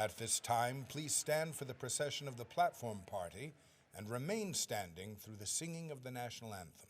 At this time, please stand for the procession of the platform party and remain standing through the singing of the national anthem.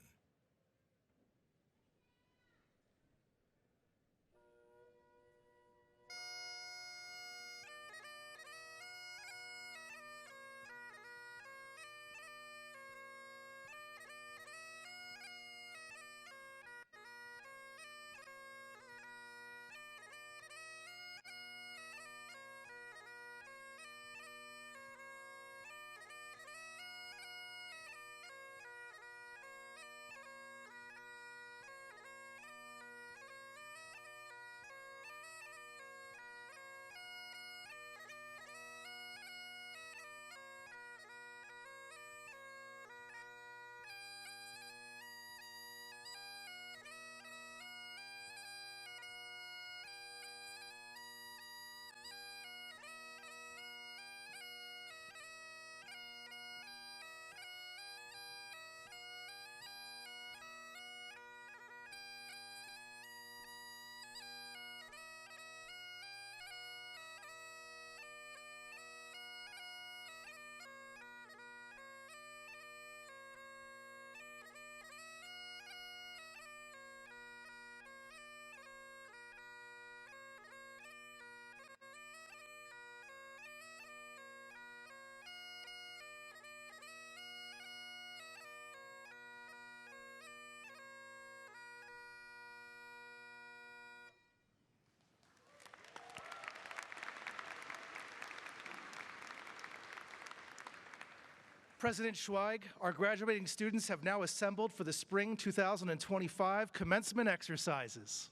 President Schweig, our graduating students have now assembled for the spring 2025 commencement exercises.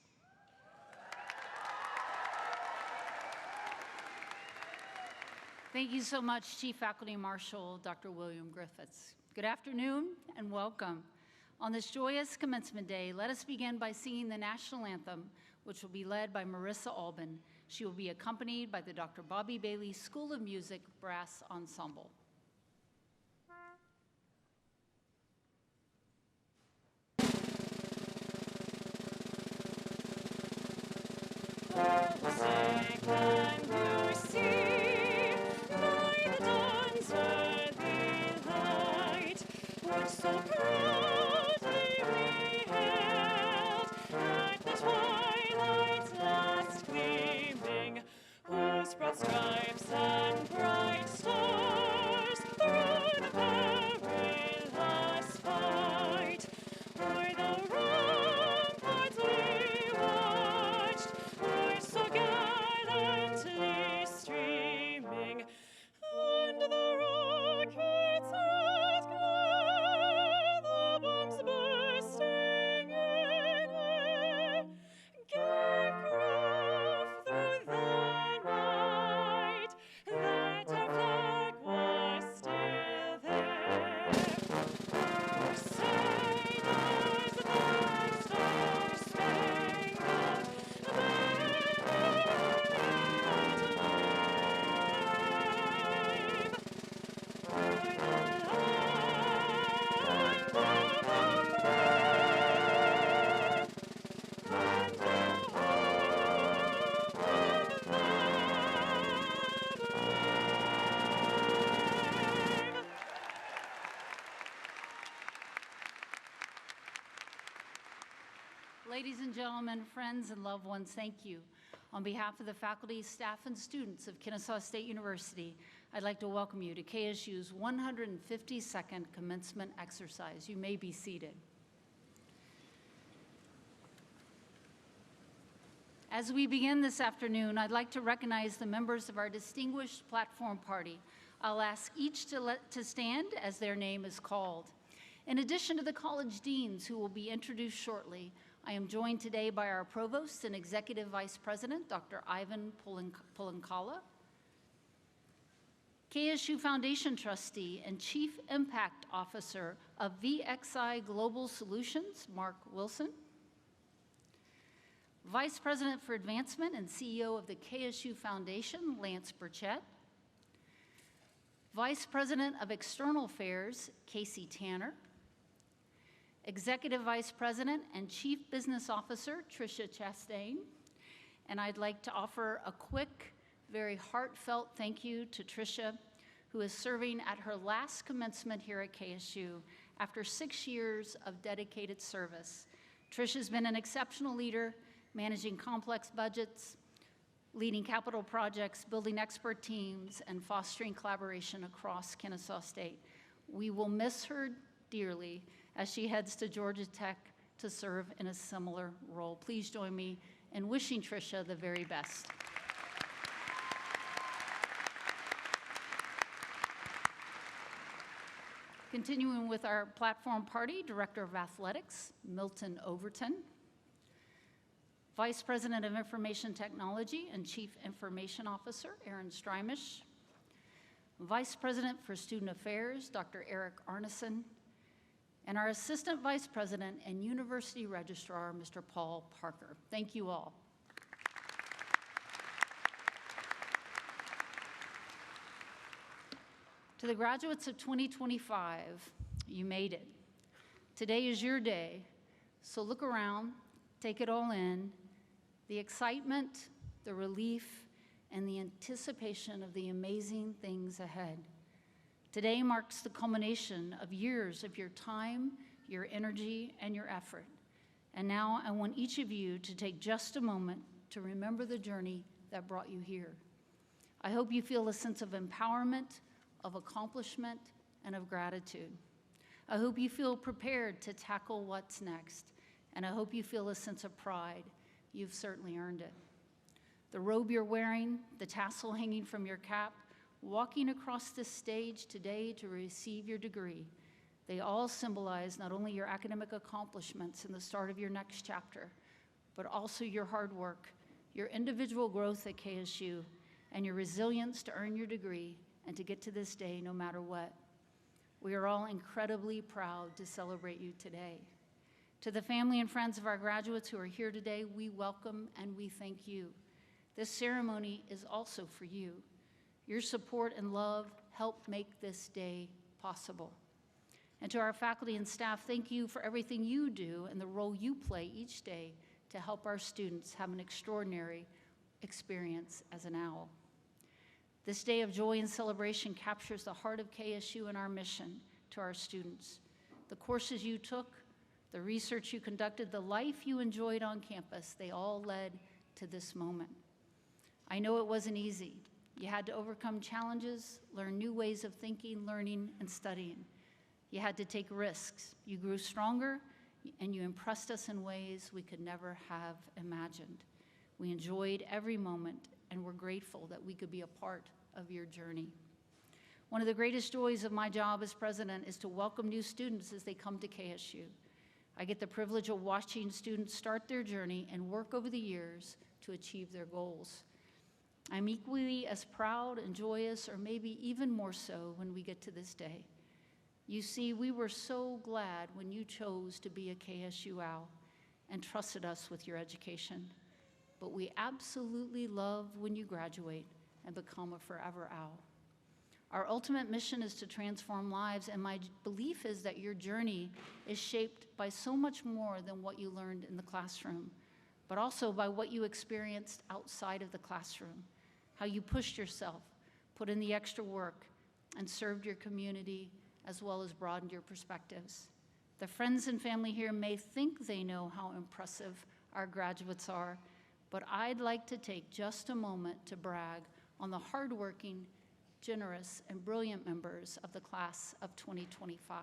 Thank you so much, Chief Faculty Marshal Dr. William Griffiths. Good afternoon and welcome. On this joyous commencement day, let us begin by singing the national anthem, which will be led by Marissa Albin. She will be accompanied by the Dr. Bobby Bailey School of Music Brass Ensemble. Stripes and bright stars, the road of perilous fight. O'er the ramparts we watched, were so gallantly streaming, and the rockets that glare, the bombs bursting in air, gave proof through the night that our flag was still there. Our sailors blessed our spangled Ladies and gentlemen, friends and loved ones, thank you. On behalf of the faculty, staff, and students of Kennesaw State University, I'd like to welcome you to KSU's 152nd commencement exercise. You may be seated. As we begin this afternoon, I'd like to recognize the members of our distinguished platform party. I'll ask each to stand as their name is called. In addition to the college deans who will be introduced shortly, I am joined today by our provost and executive vice president, Dr. Ivan Pulankala, KSU Foundation trustee and chief impact officer of VXI Global Solutions, Mark Wilson, vice president for advancement and CEO of the KSU Foundation, Lance Burchett, vice president of external affairs, Casey Tanner, executive vice president and chief business officer, Tricia Chastain. And I'd like to offer a quick, very heartfelt thank you to Tricia, who is serving at her last commencement here at KSU after 6 years of dedicated service. Tricia's been an exceptional leader, managing complex budgets, leading capital projects, building expert teams, and fostering collaboration across Kennesaw State. We will miss her dearly as she heads to Georgia Tech to serve in a similar role. Please join me in wishing Tricia the very best. Continuing with our platform party, Director of Athletics, Milton Overton, Vice President of Information Technology and Chief Information Officer, Aaron Strymish, Vice President for Student Affairs, Dr. Eric Arneson, and our Assistant Vice President and University Registrar, Mr. Paul Parker. Thank you all. To the graduates of 2025, you made it. Today is your day, so look around, take it all in, the excitement, the relief, and the anticipation of the amazing things ahead. Today marks the culmination of years of your time, your energy, and your effort. And now I want each of you to take just a moment to remember the journey that brought you here. I hope you feel a sense of empowerment, of accomplishment, and of gratitude. I hope you feel prepared to tackle what's next, and I hope you feel a sense of pride. You've certainly earned it. The robe you're wearing, the tassel hanging from your cap, walking across this stage today to receive your degree, they all symbolize not only your academic accomplishments in the start of your next chapter, but also your hard work, your individual growth at KSU, and your resilience to earn your degree and to get to this day no matter what. We are all incredibly proud to celebrate you today. To the family and friends of our graduates who are here today, we welcome and we thank you. This ceremony is also for you. Your support and love help make this day possible. And to our faculty and staff, thank you for everything you do and the role you play each day to help our students have an extraordinary experience as an OWL. This day of joy and celebration captures the heart of KSU and our mission to our students. The courses you took, the research you conducted, the life you enjoyed on campus, they all led to this moment. I know it wasn't easy. You had to overcome challenges, learn new ways of thinking, learning, and studying. You had to take risks. You grew stronger, and you impressed us in ways we could never have imagined. We enjoyed every moment, and we're grateful that we could be a part of your journey. One of the greatest joys of my job as president is to welcome new students as they come to KSU. I get the privilege of watching students start their journey and work over the years to achieve their goals. I'm equally as proud and joyous, or maybe even more so, when we get to this day. You see, we were so glad when you chose to be a KSU OWL and trusted us with your education. But we absolutely love when you graduate and become a forever OWL. Our ultimate mission is to transform lives, and my belief is that your journey is shaped by so much more than what you learned in the classroom, but also by what you experienced outside of the classroom, how you pushed yourself, put in the extra work, and served your community, as well as broadened your perspectives. The friends and family here may think they know how impressive our graduates are, but I'd like to take just a moment to brag on the hardworking, generous, and brilliant members of the class of 2025.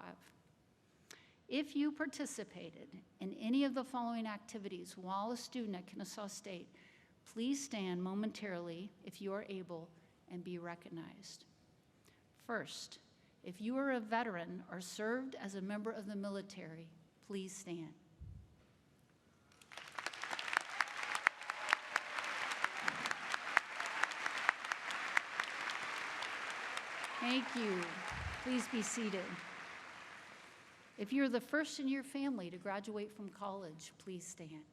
If you participated in any of the following activities while a student at Kennesaw State, please stand momentarily if you are able and be recognized. First, If you are a veteran or served as a member of the military, please stand. Thank you. Please be seated. If you're the first in your family to graduate from college, please stand.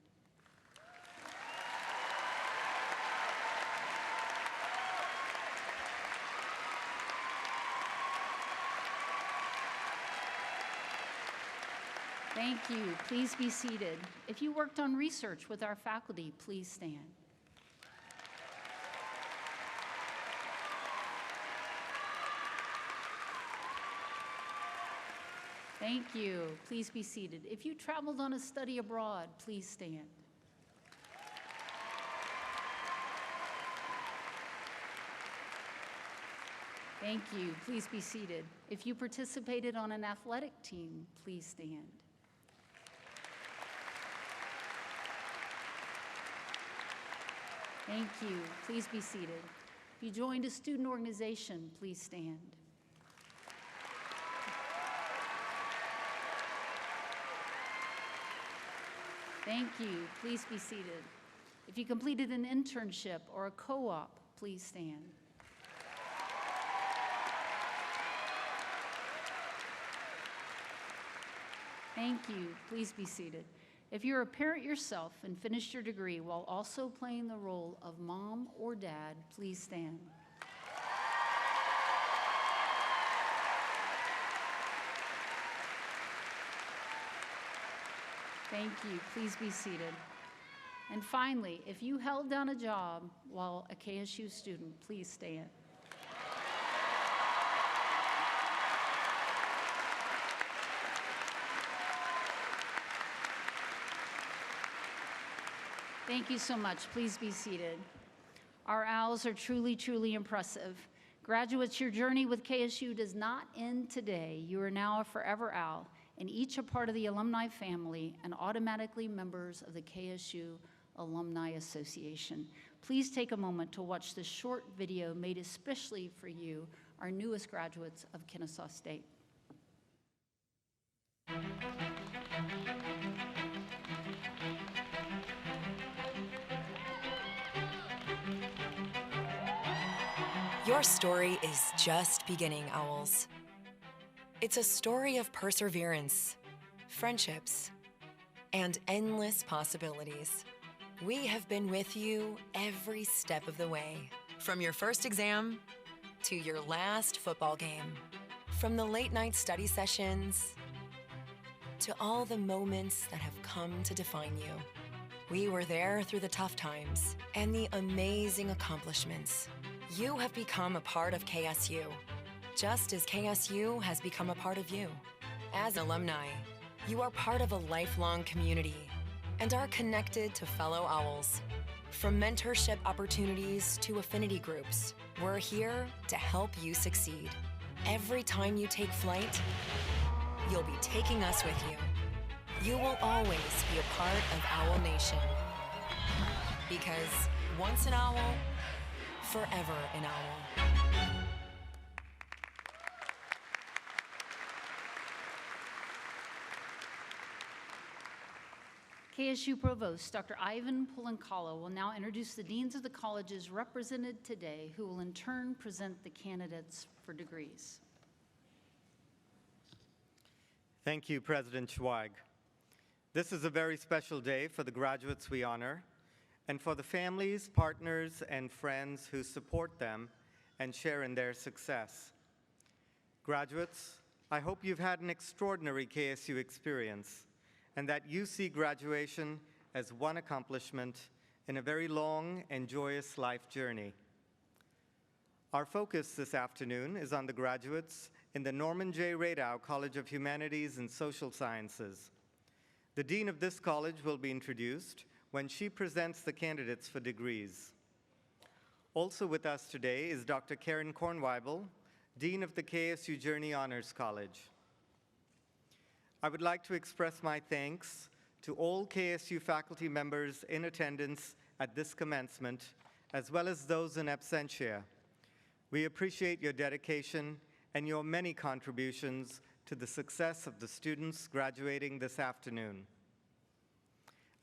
Thank you. Please be seated. If you worked on research with our faculty, please stand. Thank you. Please be seated. If you traveled on a study abroad, please stand. Thank you. Please be seated. If you participated on an athletic team, please stand. Thank you. Please be seated. If you joined a student organization, please stand. Thank you. Please be seated. If you completed an internship or a co-op, please stand. Thank you. Please be seated. If you're a parent yourself and finished your degree while also playing the role of mom or dad, please stand. Thank you. Please be seated. And finally, if you held down a job while a KSU student, please stand. Thank you so much. Please be seated. Our owls are truly, truly impressive. Graduates, your journey with KSU does not end today. You are now a forever owl, and each a part of the alumni family and automatically members of the KSU Alumni Association. Please take a moment to watch this short video made especially for you, our newest graduates of Kennesaw State. Your story is just beginning, Owls. It's a story of perseverance, friendships, and endless possibilities. We have been with you every step of the way, from your first exam to your last football game, from the late-night study sessions to all the moments that have come to define you. We were there through the tough times and the amazing accomplishments. You have become a part of KSU, just as KSU has become a part of you. As alumni, you are part of a lifelong community and are connected to fellow owls. From mentorship opportunities to affinity groups, we're here to help you succeed. Every time you take flight, you'll be taking us with you. You will always be a part of Owl Nation. Because once an owl, forever an owl. KSU Provost Dr. Ivan Pulankala will now introduce the deans of the colleges represented today, who will in turn present the candidates for degrees. Thank you, President Schweig. This is a very special day for the graduates we honor and for the families, partners, and friends who support them and share in their success. Graduates, I hope you've had an extraordinary KSU experience and that you see graduation as one accomplishment in a very long and joyous life journey. Our focus this afternoon is on the graduates in the Norman J. Radow College of Humanities and Social Sciences. The dean of this college will be introduced when she presents the candidates for degrees. Also with us today is Dr. Karen Kornweibel, Dean of the KSU Journey Honors College. I would like to express my thanks to all KSU faculty members in attendance at this commencement, as well as those in absentia. We appreciate your dedication and your many contributions to the success of the students graduating this afternoon.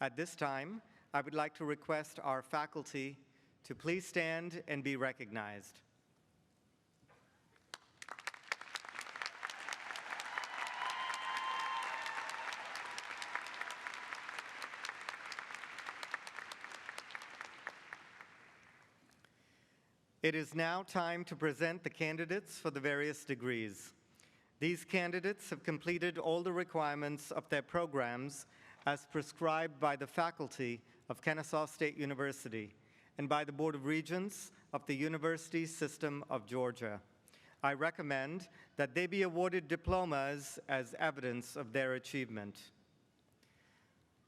At this time, I would like to request our faculty to please stand and be recognized. It is now time to present the candidates for the various degrees. These candidates have completed all the requirements of their programs as prescribed by the faculty of Kennesaw State University and by the Board of Regents of the University System of Georgia. I recommend that they be awarded diplomas as evidence of their achievement.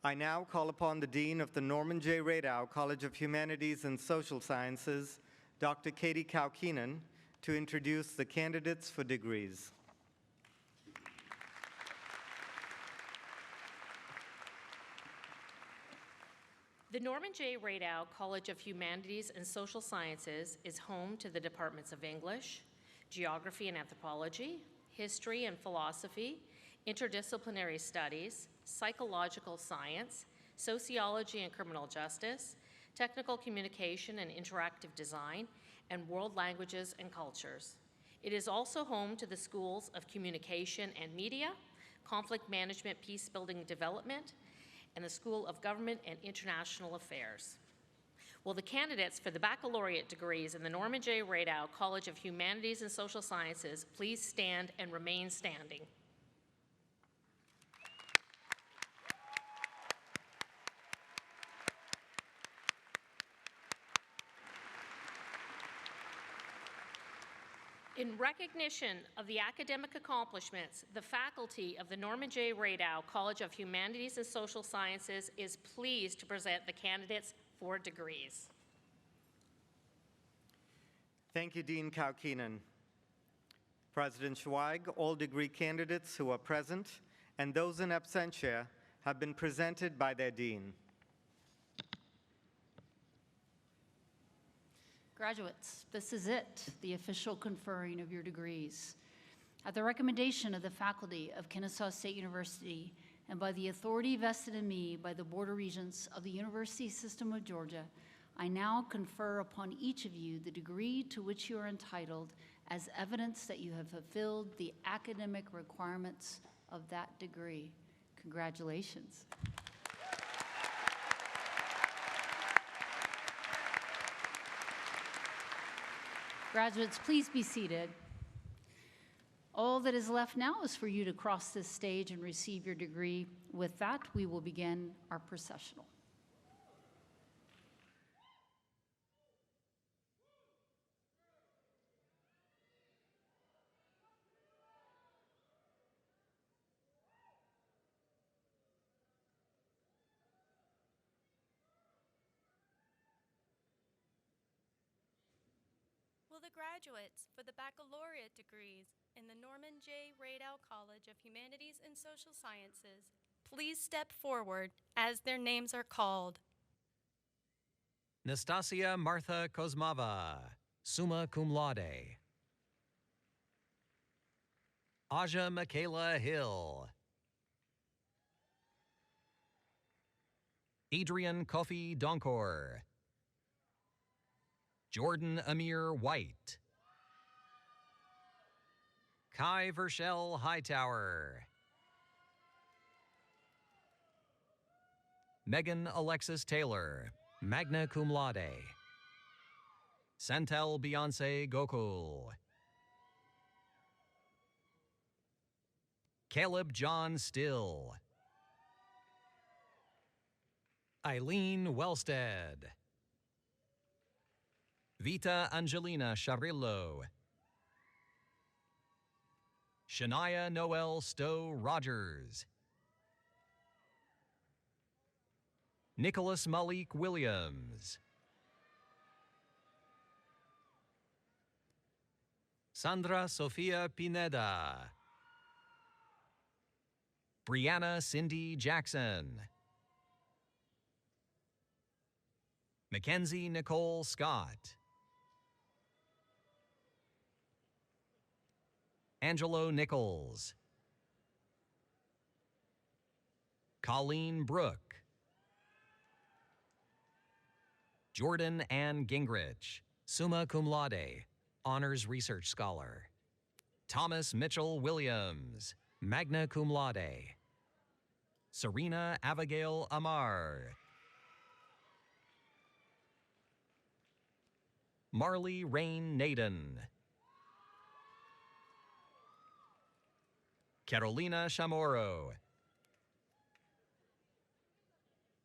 I now call upon the Dean of the Norman J. Radow College of Humanities and Social Sciences, Dr. Katie Kaukinen, to introduce the candidates for degrees. The Norman J. Radow College of Humanities and Social Sciences is home to the departments of English, Geography and Anthropology, History and Philosophy, Interdisciplinary Studies, Psychological Science, Sociology and Criminal Justice, Technical Communication and Interactive Design, and World Languages and Cultures. It is also home to the schools of Communication and Media, Conflict Management, Peacebuilding Development, and the School of Government and International Affairs. Will the candidates for the baccalaureate degrees in the Norman J. Radow College of Humanities and Social Sciences please stand and remain standing? In recognition of the academic accomplishments, the faculty of the Norman J. Radow College of Humanities and Social Sciences is pleased to present the candidates for degrees. Thank you, Dean Kaukinen. President Schweig, all degree candidates who are present and those in absentia have been presented by their dean. Graduates, this is it, the official conferring of your degrees. At the recommendation of the faculty of Kennesaw State University and by the authority vested in me by the Board of Regents of the University System of Georgia, I now confer upon each of you the degree to which you are entitled as evidence that you have fulfilled the academic requirements of that degree. Congratulations. Graduates, please be seated. All that is left now is for you to cross this stage and receive your degree. With that, we will begin our processional. Will the graduates for the baccalaureate degrees in the Norman J. Radow College of Humanities and Social Sciences please step forward as their names are called? Nastasia Martha Kozmava, summa cum laude. Aja Michaela Hill. Adrian Kofi Donkor. Jordan Amir White. Kai Vershel Hightower. Megan Alexis Taylor, magna cum laude. Santel Beyonce Gokul. Caleb John Still. Eileen Wellstead. Vita Angelina Charillo. Shania Noel Stowe Rogers. Nicholas Malik Williams. Sandra Sofia Pineda. Brianna Cindy Jackson. Mackenzie Nicole Scott. Angelo Nichols, Colleen Brooke, Jordan Ann Gingrich, summa cum laude, honors research scholar. Thomas Mitchell Williams, magna cum laude. Serena Abigail Amar, Marley Rain Naden, Carolina Chamorro,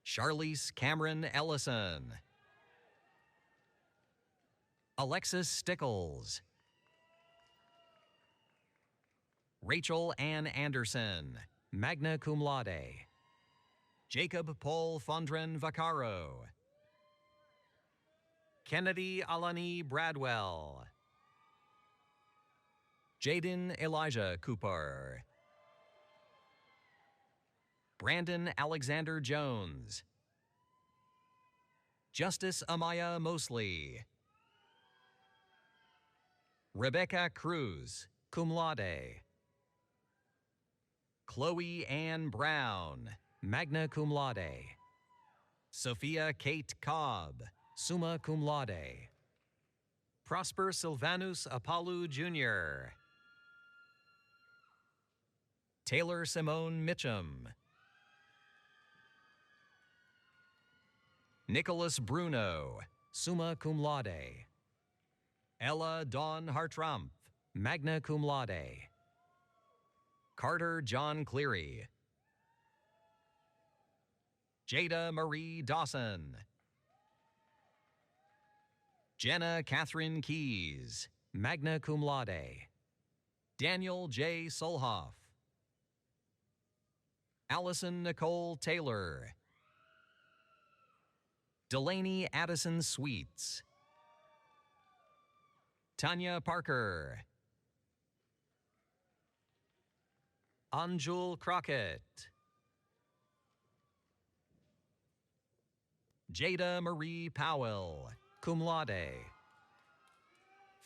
Charlize Cameron Ellison, Alexis Stickles, Rachel Ann Anderson, magna cum laude. Jacob Paul Fondren Vaccaro, Kennedy Alani Bradwell, Jaden Elijah Cooper, Brandon Alexander Jones, Justice Amaya Mosley, Rebecca Cruz, cum laude. Chloe Ann Brown, magna cum laude. Sophia Kate Cobb, summa cum laude. Prosper Silvanus Apalu Jr., Taylor Simone Mitchum, Nicholas Bruno, summa cum laude. Ella Dawn Hartrumpf, magna cum laude. Carter John Cleary, Jada Marie Dawson, Jenna Catherine Keys, magna cum laude. Daniel J. Solhoff, Allison Nicole Taylor, Delaney Addison Sweets, Tanya Parker, Anjul Crockett, Jada Marie Powell, cum laude.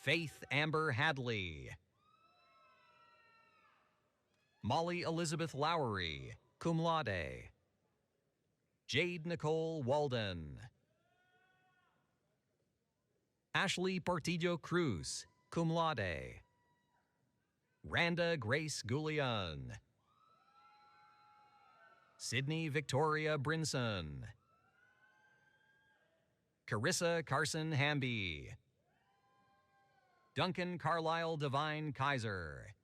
Faith Amber Hadley, Molly Elizabeth Lowry, cum laude. Jade Nicole Walden, Ashley Portillo Cruz, cum laude. Randa Grace Goulian, Sydney Victoria Brinson, Carissa Carson Hamby, Duncan Carlisle Devine Kaiser,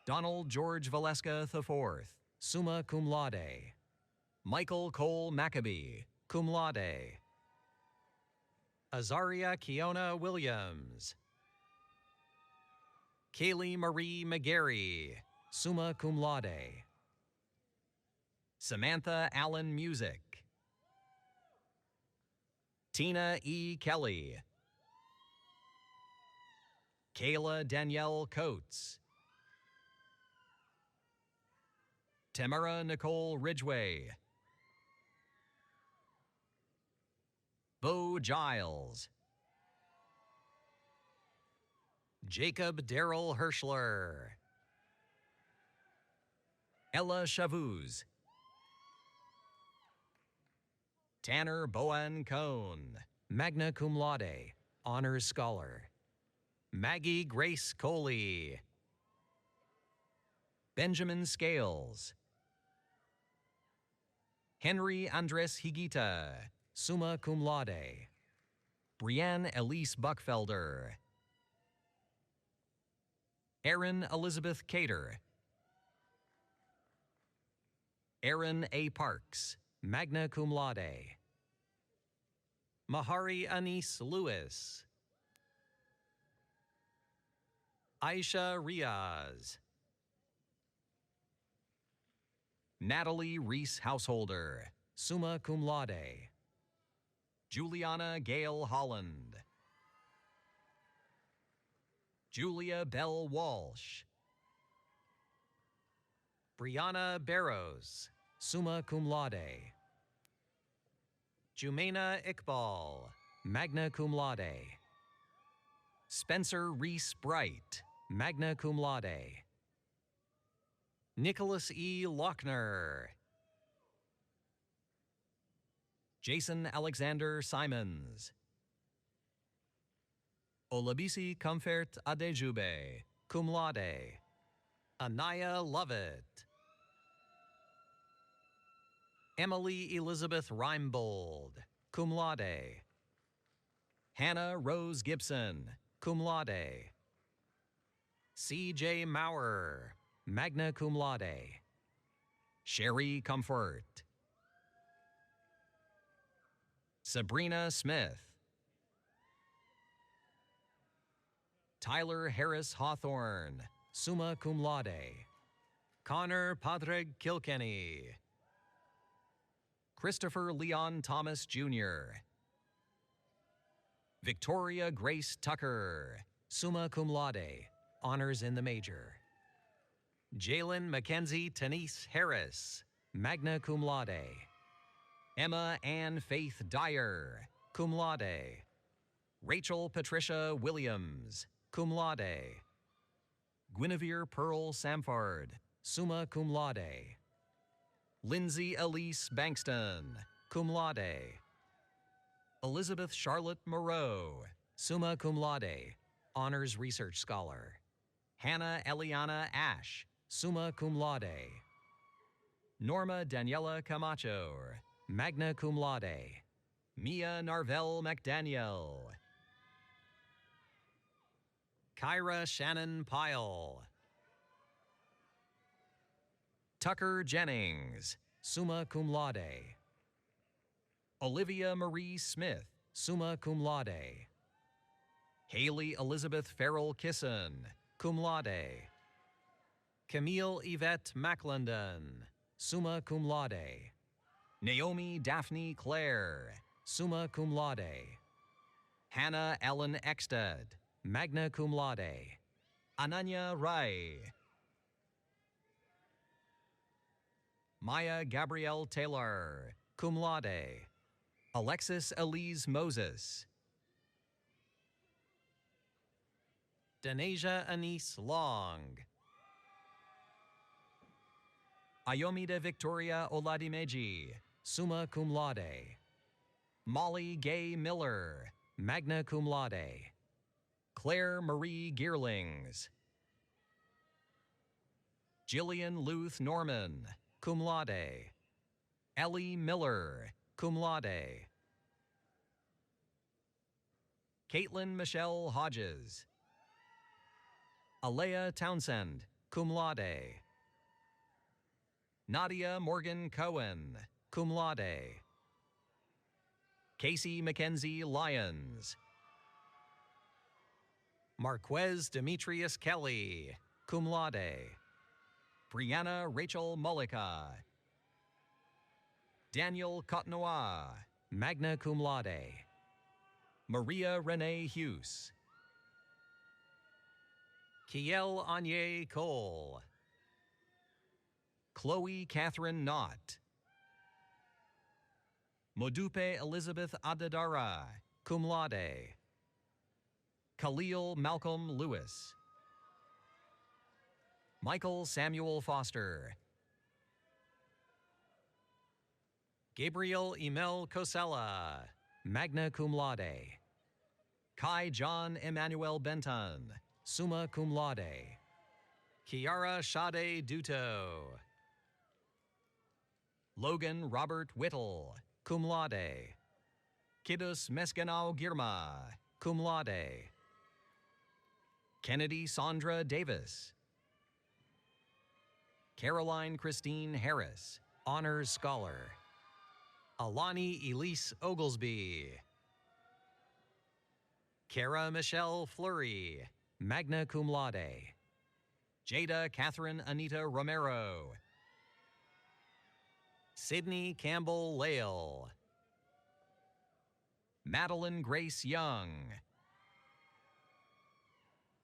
Donald George Valeska IV, summa cum laude. Michael Cole Maccabee, cum laude. Azaria Kiona Williams, Kaylee Marie McGarry, summa cum laude. Samantha Allen Music, Tina E. Kelly, Kayla Danielle Coates, Tamara Nicole Ridgway, Bo Giles, Jacob Darrell Hirschler, Ella Chavuz, Tanner Boan Cohn, magna cum laude, honors scholar. Maggie Grace Coley, Benjamin Scales, Henry Andres Higuita, summa cum laude. Brianne Elise Buckfelder, Erin Elizabeth Cater, Aaron A. Parks, magna cum laude. Mahari Anise Lewis, Aisha Riaz, Natalie Reese Householder, summa cum laude. Juliana Gale Holland, Julia Bell Walsh, Brianna Barrows, summa cum laude. Jumaina Iqbal, magna cum laude. Spencer Reese Bright, magna cum laude. Nicholas E. Lochner. Jason Alexander Simons. Olabisi Comfort Adejube, cum laude. Anaya Lovett. Emily Elizabeth Reimbold, cum laude. Hannah Rose Gibson, cum laude. C.J. Maurer, magna cum laude. Sherry Comfort. Sabrina Smith. Tyler Harris Hawthorne, summa cum laude. Connor Padraig Kilkenny. Christopher Leon Thomas Jr. Victoria Grace Tucker, summa cum laude, honors in the major. Jalen Mackenzie Tanise Harris, magna cum laude. Emma Ann Faith Dyer, cum laude. Rachel Patricia Williams, cum laude. Guinevere Pearl Samford, summa cum laude. Lindsay Elise Bankston, cum laude. Elizabeth Charlotte Moreau, summa cum laude, honors research scholar. Hannah Eliana Ash, summa cum laude. Norma Daniela Camacho, magna cum laude. Mia Narvel McDaniel. Kyra Shannon Pyle. Tucker Jennings, summa cum laude. Olivia Marie Smith, summa cum laude. Haley Elizabeth Farrell Kisson, cum laude. Camille Yvette McClendon, summa cum laude. Naomi Daphne Clare, summa cum laude. Hannah Ellen Ekstead, magna cum laude. Ananya Rai. Maya Gabrielle Taylor, cum laude. Alexis Elise Moses. Denasia Anise Long. Ayomide Victoria Oladimeji, summa cum laude. Molly Gay Miller, magna cum laude. Claire Marie Gearlings. Jillian Luth Norman, cum laude. Ellie Miller, cum laude. Caitlin Michelle Hodges. Alea Townsend, cum laude. Nadia Morgan Cohen, cum laude. Casey Mackenzie Lyons. Marquez Demetrius Kelly, cum laude. Brianna Rachel Mullica. Daniel Cotnois, magna cum laude. Maria Renee Hughes. Kiel Anye Cole. Chloe Catherine Knott. Modupe Elizabeth Adadara, cum laude. Khalil Malcolm Lewis. Michael Samuel Foster. Gabriel Emel Cosella, magna cum laude. Kai John Emmanuel Benton, summa cum laude. Kiara Shade Duto. Logan Robert Whittle, cum laude. Kidus Mescanau Girma, cum laude. Kennedy Sandra Davis. Caroline Christine Harris, honors scholar. Alani Elise Oglesby. Kara Michelle Fleury, magna cum laude. Jada Catherine Anita Romero. Sydney Campbell Lale. Madeline Grace Young.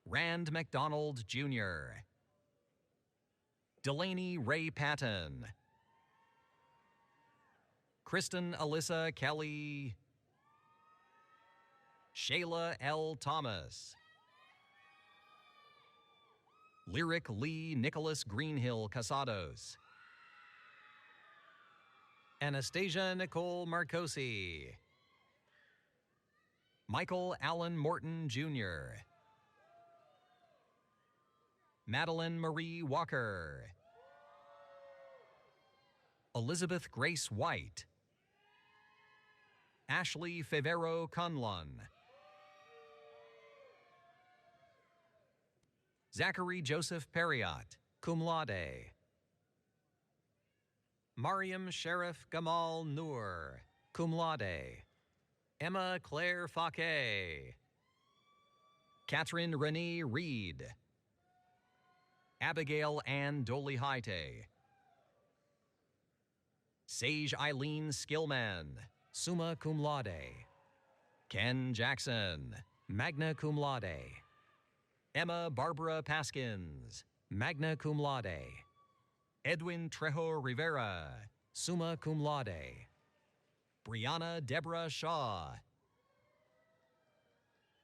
Rand McDonald Jr. Delaney Ray Patton. Kristen Alyssa Kelly. Shayla L. Thomas. Lyric Lee Nicholas Greenhill Casados. Anastasia Nicole Marcosi. Michael Allen Morton, Jr. Madeline Marie Walker. Elizabeth Grace White. Ashley Favero Conlon. Zachary Joseph Perriott, cum laude. Mariam Sheriff Gamal Noor, cum laude. Emma Claire Fauquet. Catherine Renee Reed. Abigail Ann Dolly-Haite. Sage Eileen Skillman, summa cum laude. Ken Jackson, magna cum laude. Emma Barbara Paskins, magna cum laude. Edwin Trejo Rivera, summa cum laude. Brianna Deborah Shaw.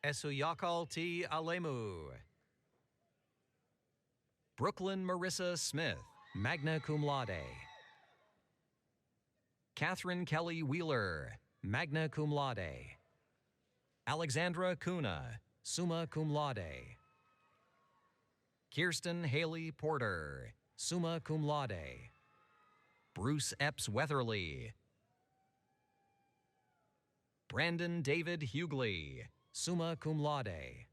Esuyakal T. Alemu. Brooklyn Marissa Smith, magna cum laude. Catherine Kelly Wheeler, magna cum laude. Alexandra Kuna, summa cum laude. Kirsten Haley Porter, summa cum laude. Bruce Epps Weatherly. Brandon David Hughley, summa cum laude.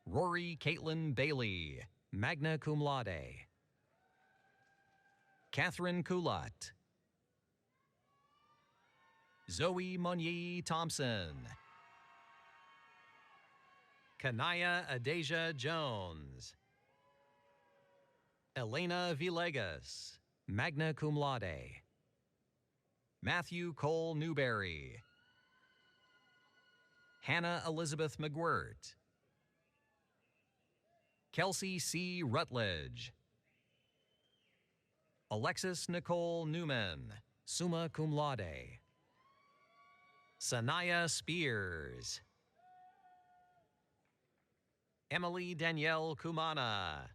Rory Caitlin Bailey, magna cum laude. Catherine Kulat. Zoe Monye Thompson. Kanaya Adeja Jones. Elena Villegas, magna cum laude. Matthew Cole Newberry. Hannah Elizabeth McGwirt. Kelsey C. Rutledge. Alexis Nicole Newman, summa cum laude. Sanaya Spears. Emily Danielle Kumana.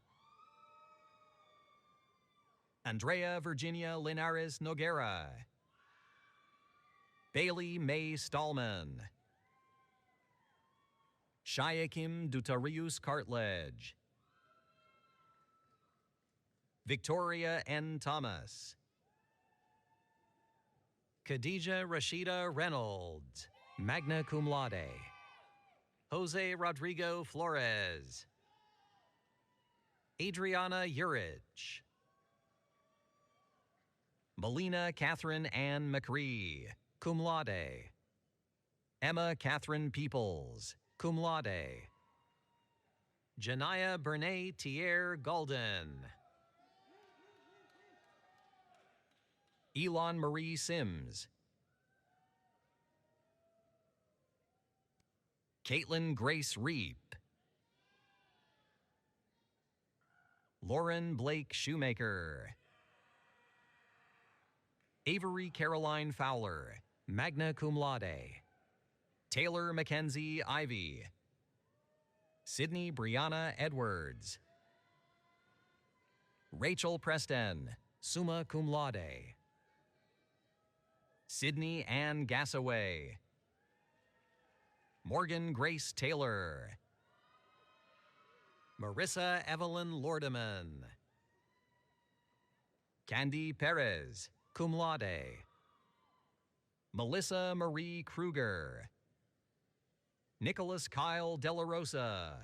Andrea Virginia Linares Noguera. Bailey May Stallman. Shayakim Dutarius Cartledge. Victoria N. Thomas. Khadija Rashida Reynolds, magna cum laude. Jose Rodrigo Flores. Adriana Urich. Melina Catherine Ann McCree, cum laude. Emma Catherine Peoples, cum laude. Janaya Bernay Thier Golden. Elon Marie Sims. Caitlin Grace Reap. Lauren Blake Shoemaker. Avery Caroline Fowler, magna cum laude. Taylor Mackenzie Ivy. Sydney Brianna Edwards. Rachel Preston, summa cum laude. Sydney Ann Gassaway. Morgan Grace Taylor. Marissa Evelyn Lordeman. Candy Perez, cum laude. Melissa Marie Kruger. Nicholas Kyle De La Rosa.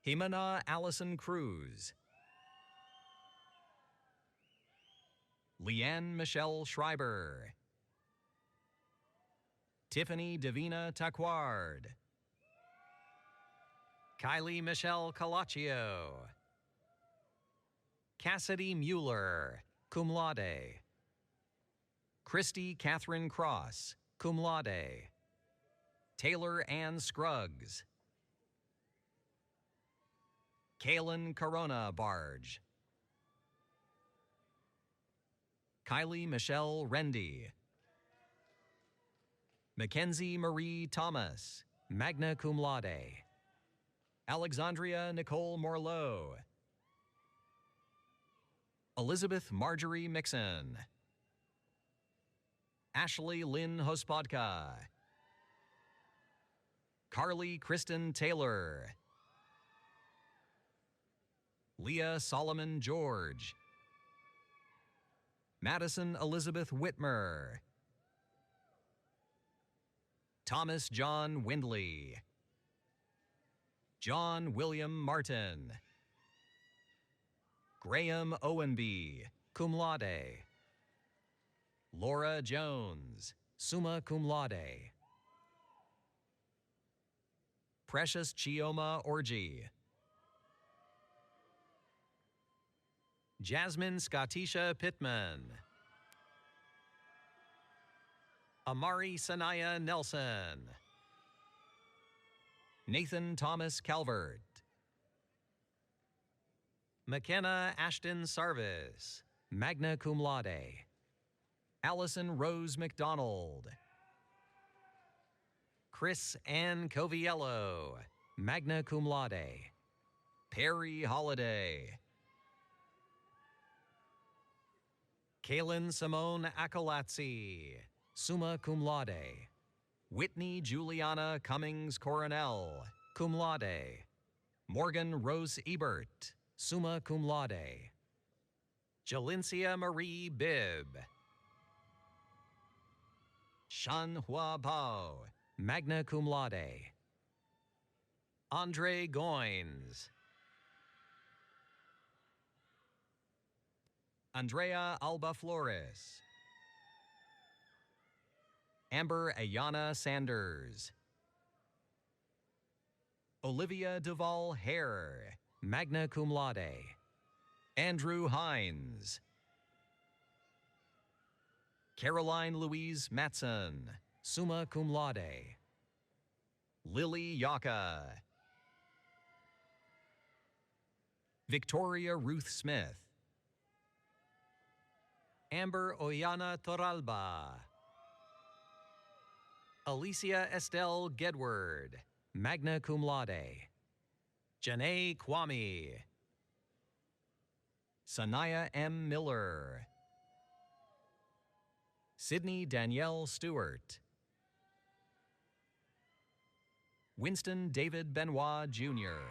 Jimena Allison Cruz. Leanne Michelle Schreiber. Tiffany Davina Taquard. Kylie Michelle Calaccio. Cassidy Mueller, cum laude. Christy Catherine Cross, cum laude. Taylor Ann Scruggs. Kaylin Corona Barge. Kylie Michelle Rendy. Mackenzie Marie Thomas, magna cum laude. Alexandria Nicole Morleau, Elizabeth Marjorie Mixon, Ashley Lynn Hospodka, Carly Kristen Taylor, Leah Solomon George, Madison Elizabeth Whitmer, Thomas John Windley, John William Martin, Graham Owenby, cum laude, Laura Jones, summa cum laude, Precious Chioma Orji, Jasmine Scottisha Pittman, Amari Sanaya Nelson, Nathan Thomas Calvert, McKenna Ashton Sarvis, magna cum laude, Allison Rose McDonald, Chris Ann Coviello, magna cum laude, Perry Holiday, Kaylin Simone Akolazzi, summa cum laude, Whitney Juliana Cummings Coronel, cum laude, Morgan Rose Ebert, summa cum laude, Jalincia Marie Bibb, Shan Hua Bao, magna cum laude, Andre Goins, Andrea Alba Flores, Amber Ayana Sanders, Olivia Duval Hare, magna cum laude, Andrew Hines, Caroline Louise Matson, summa cum laude, Lily Yaka, Victoria Ruth Smith, Amber Oyana Toralba, Alicia Estelle Gedward, magna cum laude, Janae Kwame, Sanaya M. Miller, Sydney Danielle Stewart, Winston David Benoit Jr.,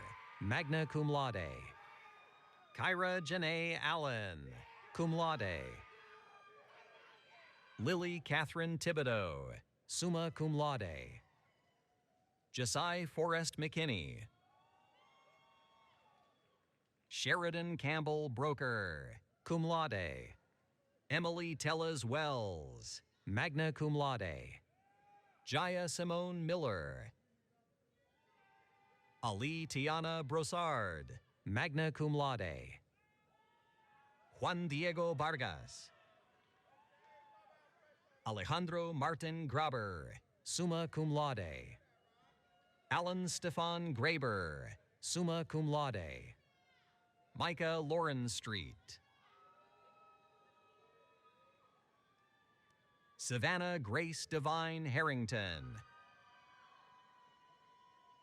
magna cum laude, Kyra Janae Allen, cum laude, Lily Catherine Thibodeau, summa cum laude, Josiah Forrest McKinney, Sheridan Campbell Broker, cum laude, Emily Tellez Wells, magna cum laude, Jaya Simone Miller, Ali Tiana Brossard, magna cum laude, Juan Diego Vargas, Alejandro Martin Graber, summa cum laude, Alan Stefan Graber, summa cum laude, Micah Lauren Street, Savannah Grace Devine Harrington,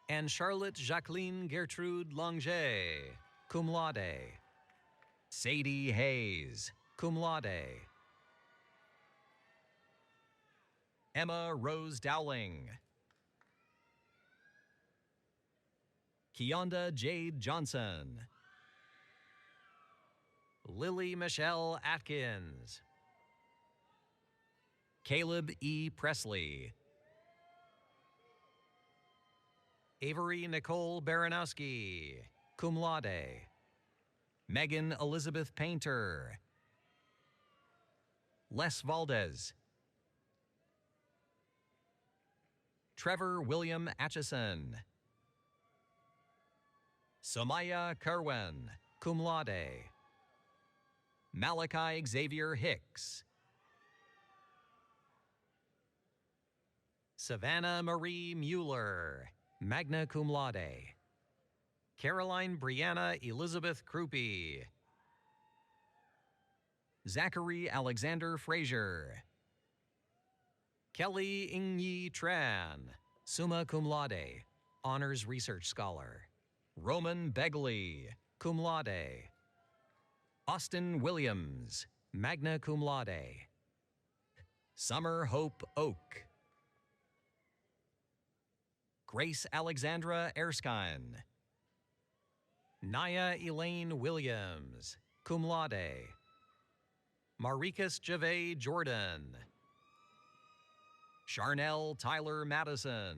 and Charlotte Jacqueline Gertrude Longet, cum laude, Sadie Hayes, cum laude, Emma Rose Dowling, Kionda Jade Johnson, Lily Michelle Atkins, Caleb E. Presley, Avery Nicole Baranowski, cum laude, Megan Elizabeth Painter, Les Valdez, Trevor William Atchison, Somaya Kerwin, cum laude, Malachi Xavier Hicks, Savannah Marie Mueller, magna cum laude, Caroline Brianna Elizabeth Krupe, Zachary Alexander Frazier, Kelly Ingyi Tran, summa cum laude, honors research scholar, Roman Begley, cum laude. Austin Williams, magna cum laude. Summer Hope Oak. Grace Alexandra Erskine. Naya Elaine Williams, cum laude. Maricus Jave Jordan. Charnel Tyler Madison.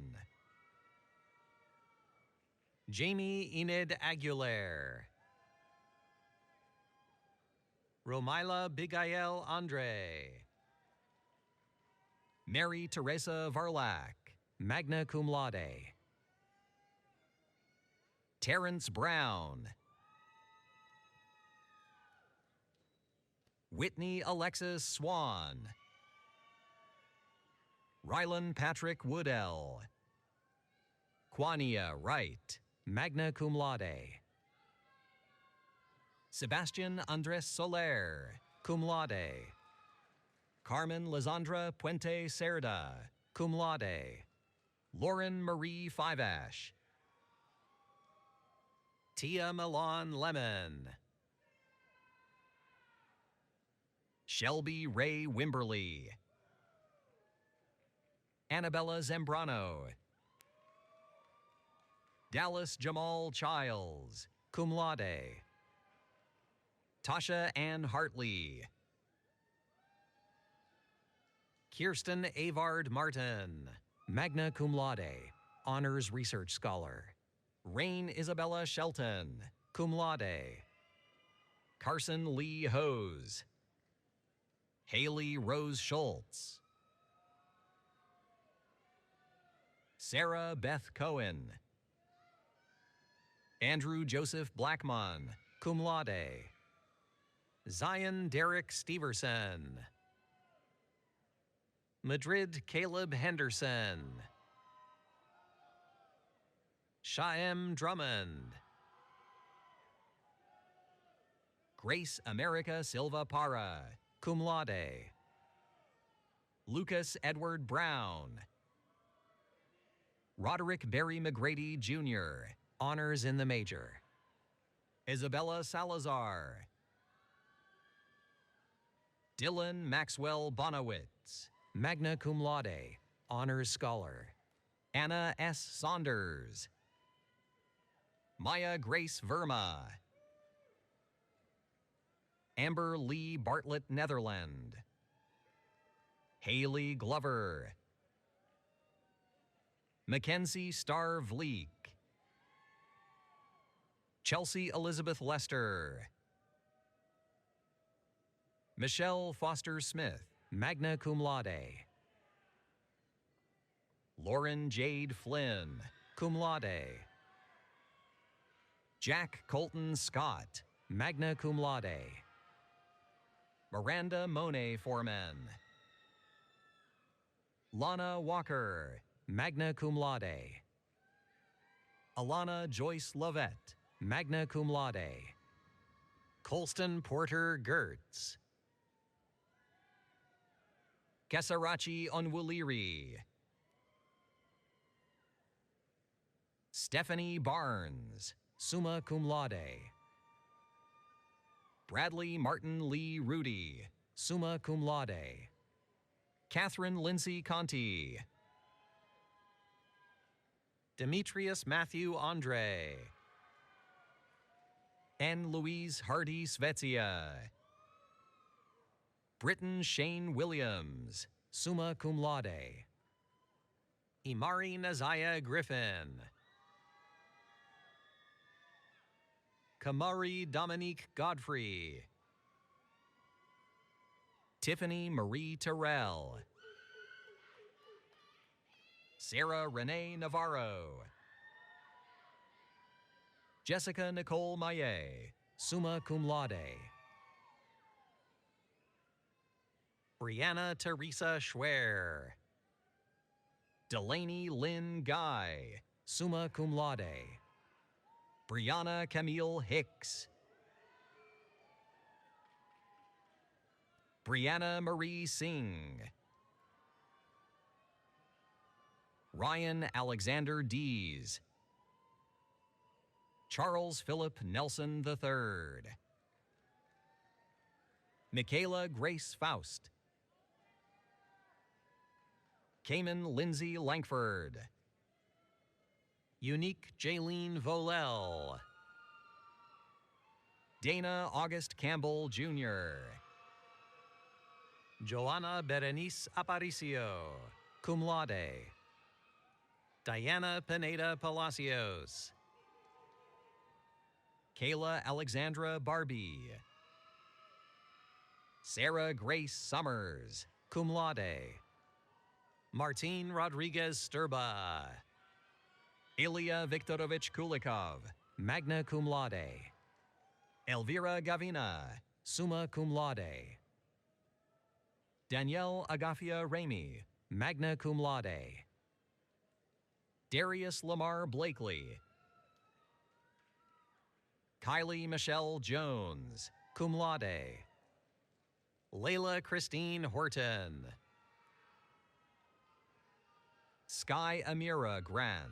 Jamie Enid Aguilera. Romila Bigael Andre. Mary Teresa Varlak, magna cum laude. Terrence Brown. Whitney Alexis Swan. Rylan Patrick Woodell. Quania Wright, magna cum laude. Sebastian Andres Soler, cum laude. Carmen Lizandra Puente Cerda, cum laude. Lauren Marie Fivash. Tia Milan Lemon. Shelby Ray Wimberly. Annabella Zambrano. Dallas Jamal Childs, cum laude. Tasha Ann Hartley. Kirsten Avard Martin, magna cum laude, honors research scholar. Rain Isabella Shelton, cum laude. Carson Lee Hose. Haley Rose Schultz. Sarah Beth Cohen. Andrew Joseph Blackmon, cum laude. Zion Derek Steverson. Madrid Caleb Henderson. Shaem Drummond. Grace America Silva Para, cum laude. Lucas Edward Brown. Roderick Barry McGrady Jr., honors in the major. Isabella Salazar. Dylan Maxwell Bonowitz, magna cum laude, honors scholar. Anna S. Saunders. Maya Grace Verma. Amber Lee Bartlett Netherland. Haley Glover. Mackenzie Starr Vleek. Chelsea Elizabeth Lester. Michelle Foster Smith, magna cum laude. Lauren Jade Flynn, cum laude. Jack Colton Scott, magna cum laude. Miranda Monet Foreman. Lana Walker, magna cum laude. Alana Joyce Lovett, magna cum laude. Colston Porter Gertz. Kesarachi Onwuliri. Stephanie Barnes, summa cum laude. Bradley Martin Lee Rudy, summa cum laude. Catherine Lindsay Conti. Demetrius Matthew Andre. Anne Louise Hardy Svezia. Britton Shane Williams, summa cum laude. Imari Nazaya Griffin. Kamari Dominique Godfrey. Tiffany Marie Terrell. Sarah Renee Navarro. Jessica Nicole Maillet, summa cum laude. Brianna Teresa Schwer. Delaney Lynn Guy, summa cum laude. Brianna Camille Hicks. Brianna Marie Singh. Ryan Alexander Dees. Charles Philip Nelson III. Michaela Grace Faust. Cayman Lindsay Lankford. Unique Jaylene Volel. Dana August Campbell, Jr. Joanna Berenice Aparicio, cum laude. Diana Pineda Palacios. Kayla Alexandra Barbie. Sarah Grace Summers, cum laude. Martin Rodriguez Sturba. Ilya Viktorovich Kulikov, magna cum laude. Elvira Gavina, summa cum laude. Danielle Agafia Ramey, magna cum laude. Darius Lamar Blakely. Kylie Michelle Jones, cum laude. Layla Christine Horton. Sky Amira Grant.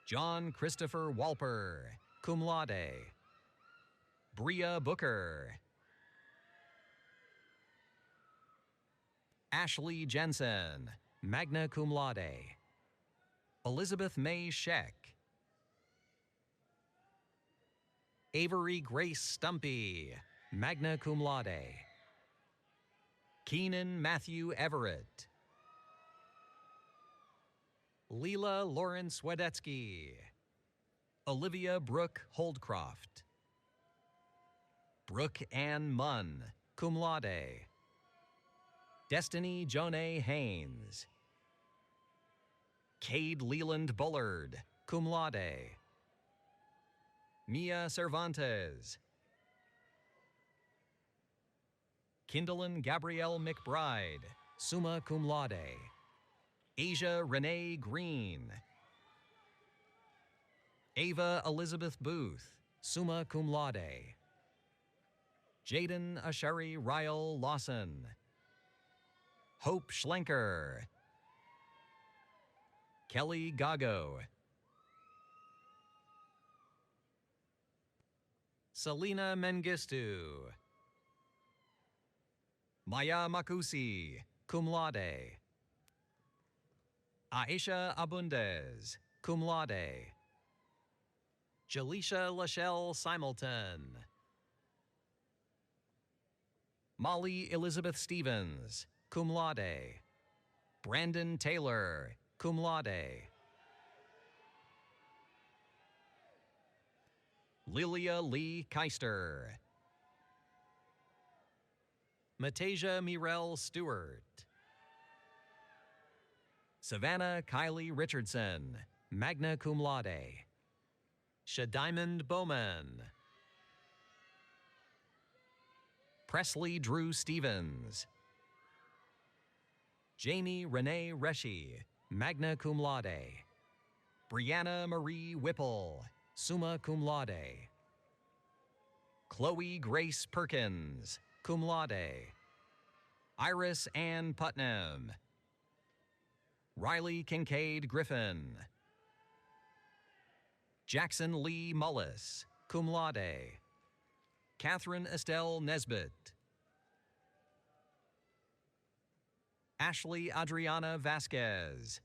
John Christopher Walper, cum laude. Bria Booker. Ashley Jensen, magna cum laude. Elizabeth May Scheck. Avery Grace Stumpy, magna cum laude. Keenan Matthew Everett. Leela Lawrence Wedetsky. Olivia Brooke Holdcroft. Brooke Ann Munn, cum laude. Destiny Jonay Haynes. Cade Leland Bullard, cum laude. Mia Cervantes. Kindlen Gabrielle McBride, summa cum laude. Asia Renee Green. Ava Elizabeth Booth, summa cum laude. Jaden Ashari Ryle Lawson. Hope Schlenker. Kelly Gago. Selena Mengistu. Maya Makusi, cum laude. Aisha Abundez, cum laude. Jaleisha Lachelle Simulton. Molly Elizabeth Stevens, cum laude. Brandon Taylor, cum laude. Lilia Lee Keister. Matasia Mirel Stewart. Savannah Kylie Richardson, magna cum laude. Shadiamond Bowman. Presley Drew Stevens. Jamie Renee Reshi, magna cum laude. Brianna Marie Whipple, summa cum laude. Chloe Grace Perkins, cum laude. Iris Ann Putnam. Riley Kincaid Griffin. Jackson Lee Mullis, cum laude. Catherine Estelle Nesbitt. Ashley Adriana Vasquez.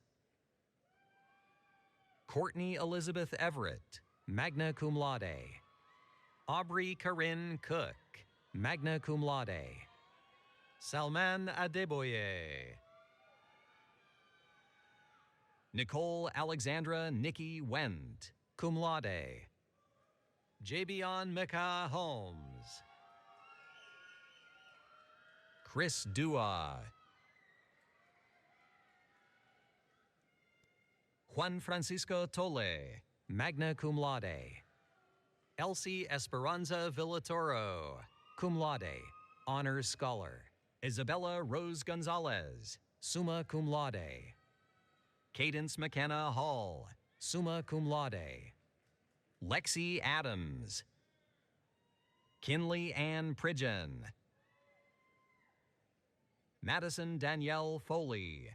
Courtney Elizabeth Everett, magna cum laude. Aubrey Corinne Cook, magna cum laude. Salman Adeboye. Nicole Alexandra Nikki Wendt, cum laude. Jabion Mecca Holmes. Chris Dua. Juan Francisco Tolle, magna cum laude. Elsie Esperanza Villatoro, cum laude, honors scholar. Isabella Rose Gonzalez, summa cum laude. Cadence McKenna Hall, summa cum laude. Lexi Adams. Kinley Ann Pridgeon. Madison Danielle Foley.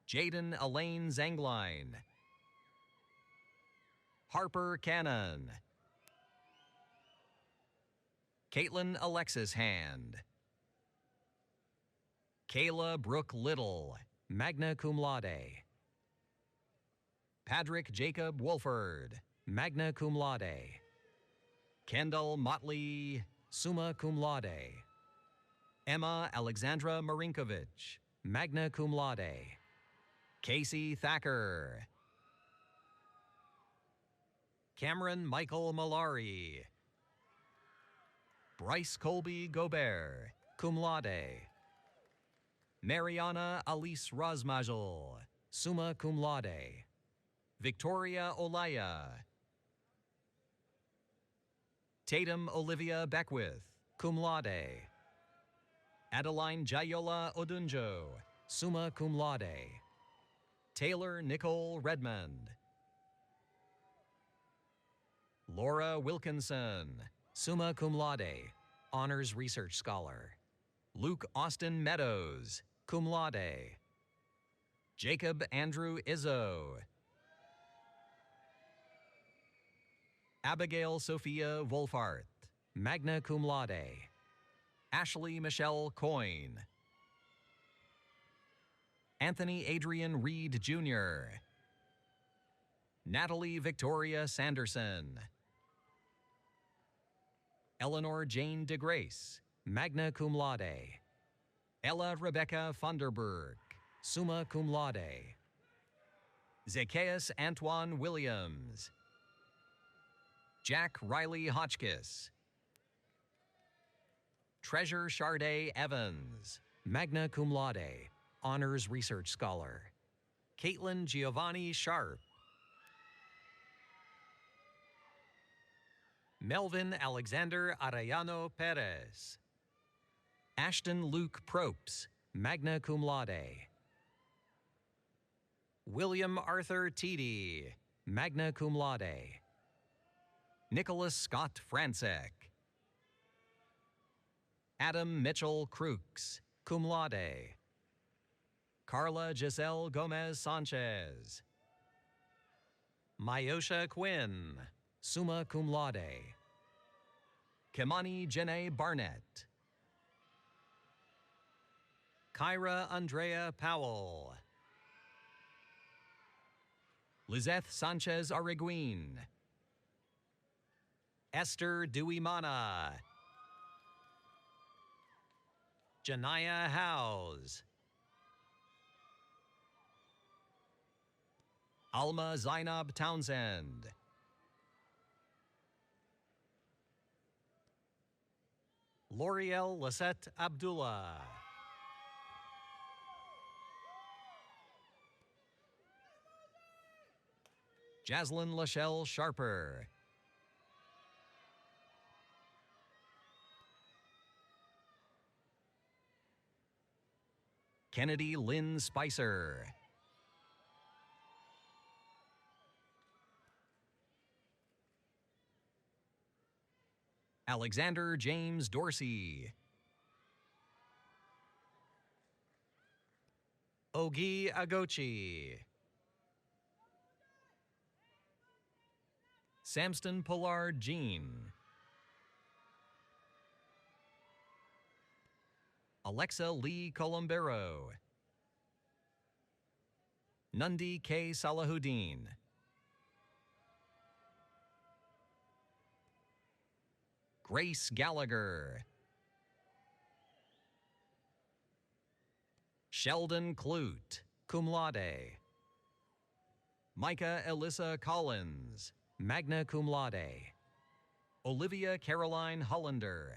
Jaden Elaine Zangline, Harper Cannon, Caitlin Alexis Hand, Kayla Brooke Little, magna cum laude, Patrick Jacob Wolford, magna cum laude, Kendall Motley, summa cum laude, Emma Alexandra Marinkovich, magna cum laude, Casey Thacker, Cameron Michael Malari, Bryce Colby Gobert, cum laude, Mariana Alice Razmajel, summa cum laude, Victoria Olaya, Tatum Olivia Beckwith, cum laude, Adeline Jayola Odunjo, summa cum laude, Taylor Nicole Redmond, Laura Wilkinson, summa cum laude, honors research scholar, Luke Austin Meadows, cum laude, Jacob Andrew Izzo, Abigail Sophia Wolfart, magna cum laude, Ashley Michelle Coyne, Anthony Adrian Reed Jr., Natalie Victoria Sanderson, Eleanor Jane DeGrace, magna cum laude, Ella Rebecca Funderburg, summa cum laude, Zacchaeus Antoine Williams, Jack Riley Hotchkiss, Treasure Charday Evans, magna cum laude, honors research scholar, Caitlin Giovanni Sharp, Melvin Alexander Arellano Perez, Ashton Luke Propes, magna cum laude, William Arthur Teedy, magna cum laude, Nicholas Scott Francek, Adam Mitchell Crooks, cum laude, Carla Giselle Gomez Sanchez, Myosha Quinn, summa cum laude, Kimani Janae Barnett, Kyra Andrea Powell, Lizeth Sanchez Arguin, Esther Duimana, Janaya Howes, Alma Zainab Townsend, L'Oreal Lisette Abdullah, Jaslyn Lachelle Sharper, Kennedy Lynn Spicer, Alexander James Dorsey, Ogi Agochi, Samston Pollard Jean, Alexa Lee Colombero, Nundi K. Salahuddin, Grace Gallagher, Sheldon Clute, cum laude, Micah Alyssa Collins, magna cum laude, Olivia Caroline Hollander,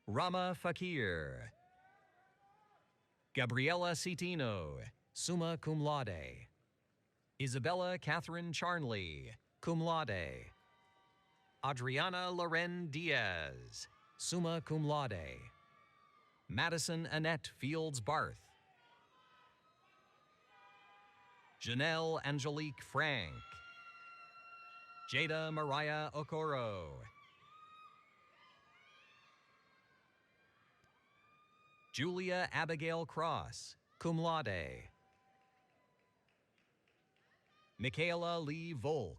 Rama Fakir, Gabriela Citino, summa cum laude, Isabella Catherine Charnley, cum laude, Adriana Loren Diaz, summa cum laude, Madison Annette Fields Barth, Janelle Angelique Frank, Jada Mariah Okoro, Julia Abigail Cross, cum laude. Michaela Lee Volk.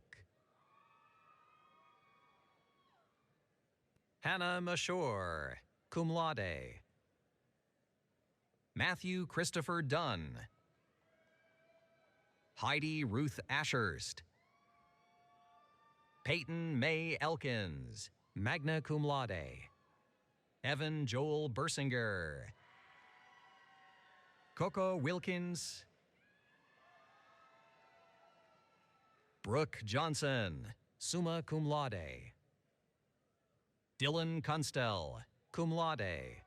Hannah Mashore, cum laude. Matthew Christopher Dunn. Heidi Ruth Ashurst. Peyton May Elkins, magna cum laude. Evan Joel Bersinger. Coco Wilkins. Brooke Johnson, summa cum laude. Dylan Kunstel, cum laude.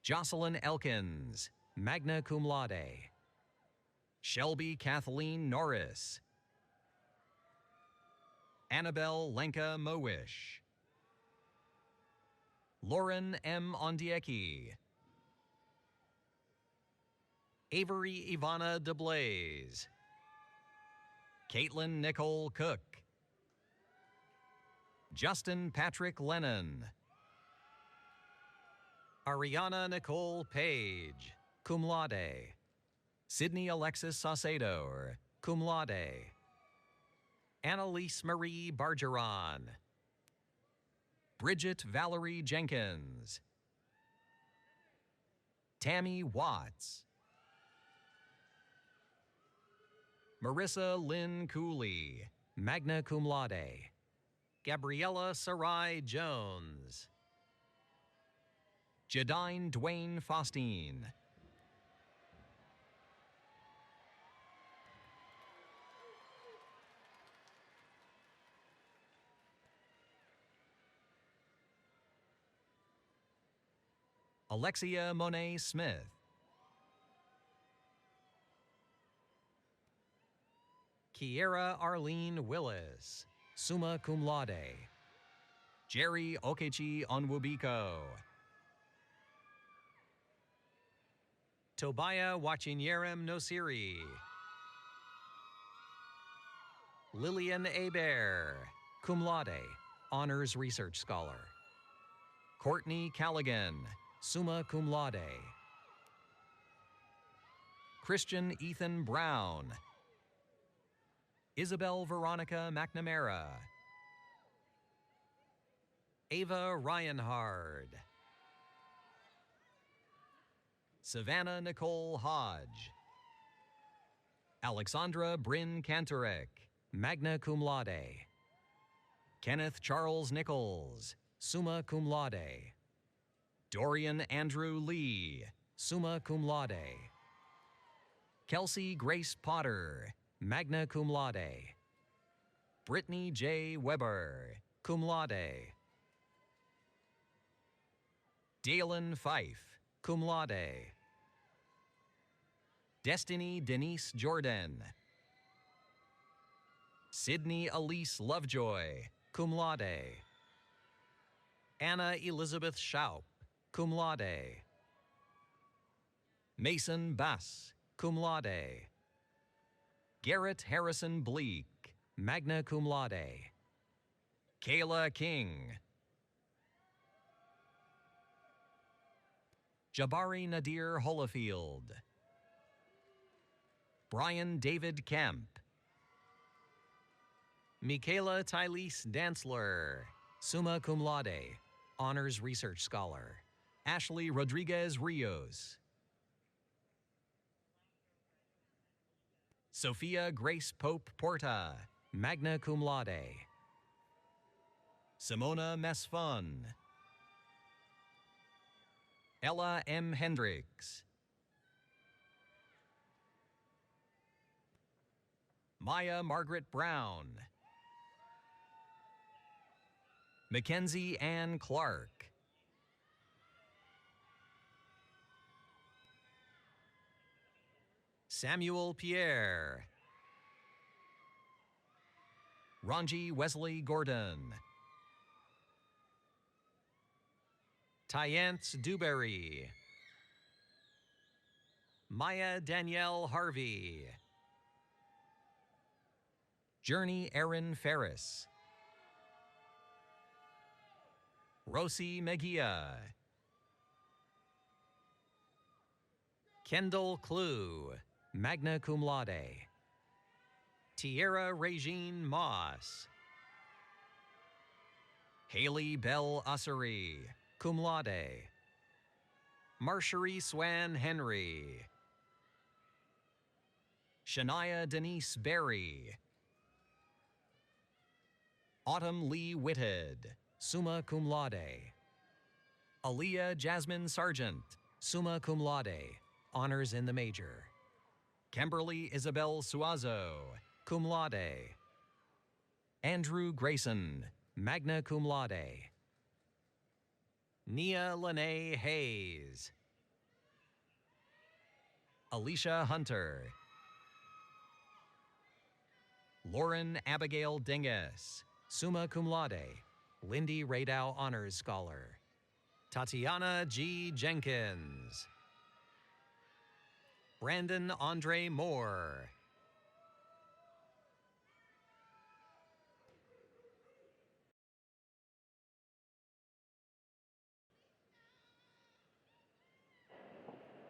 Jocelyn Elkins, magna cum laude. Shelby Kathleen Norris. Annabelle Lenka Mowish. Lauren M. Ondieki. Avery Ivana DeBlaze. Caitlin Nicole Cook. Justin Patrick Lennon. Ariana Nicole Page, cum laude. Sydney Alexis Saucedo, cum laude. Annalise Marie Bargeron. Bridget Valerie Jenkins. Tammy Watts. Marissa Lynn Cooley, magna cum laude. Gabriella Sarai Jones. Jadine Dwayne Faustine. Alexia Monet Smith. Kiera Arlene Willis, summa cum laude. Jerry Okechi Onwubiko. Tobiah Wachinyerem Nosiri. Lillian Hebert, cum laude, honors research scholar. Courtney Callaghan, summa cum laude. Christian Ethan Brown. Isabel Veronica McNamara. Ava Ryanhard. Savannah Nicole Hodge. Alexandra Bryn Kantorek, magna cum laude. Kenneth Charles Nichols, summa cum laude. Dorian Andrew Lee, summa cum laude. Kelsey Grace Potter, magna cum laude. Brittany J. Weber, cum laude. Dalen Fife, cum laude. Destiny Denise Jordan. Sydney Elise Lovejoy, cum laude. Anna Elizabeth Schaup, cum laude. Mason Bass, cum laude. Garrett Harrison Bleak, magna cum laude. Kayla King. Jabari Nadir Holofield. Brian David Kemp. Michaela Tylese Dantzler, summa cum laude, honors research scholar. Ashley Rodriguez Rios. Sophia Grace Pope Porta, magna cum laude. Simona Mesfun. Ella M. Hendricks. Maya Margaret Brown. Mackenzie Ann Clark. Samuel Pierre. Ranji Wesley Gordon. Tyance Dewberry. Maya Danielle Harvey. Journey Erin Ferris. Rosie Mejia. Kendall Clue, magna cum laude. Tierra Regine Moss. Haley Bell Ussery, cum laude. Marjorie Swan Henry. Shania Denise Berry. Autumn Lee Whitted, summa cum laude. Aaliyah Jasmine Sargent, summa cum laude, honors in the major. Kimberly Isabel Suazo, cum laude. Andrew Grayson, magna cum laude. Nia Lene Hayes. Alicia Hunter. Lauren Abigail Dingus, summa cum laude, Lindy Radow Honors Scholar. Tatiana G. Jenkins. Brandon Andre Moore.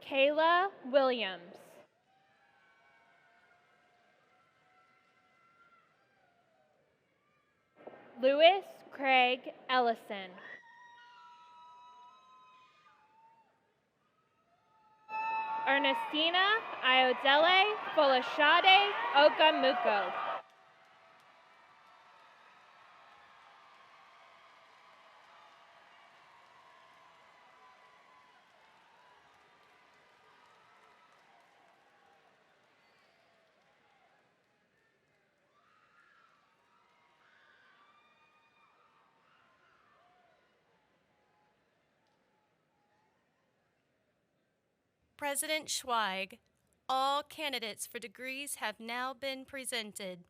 Kayla Williams. Louis Craig Ellison. Ernestina Iodele Folashade Okamuko. President Schweig, all candidates for degrees have now been presented.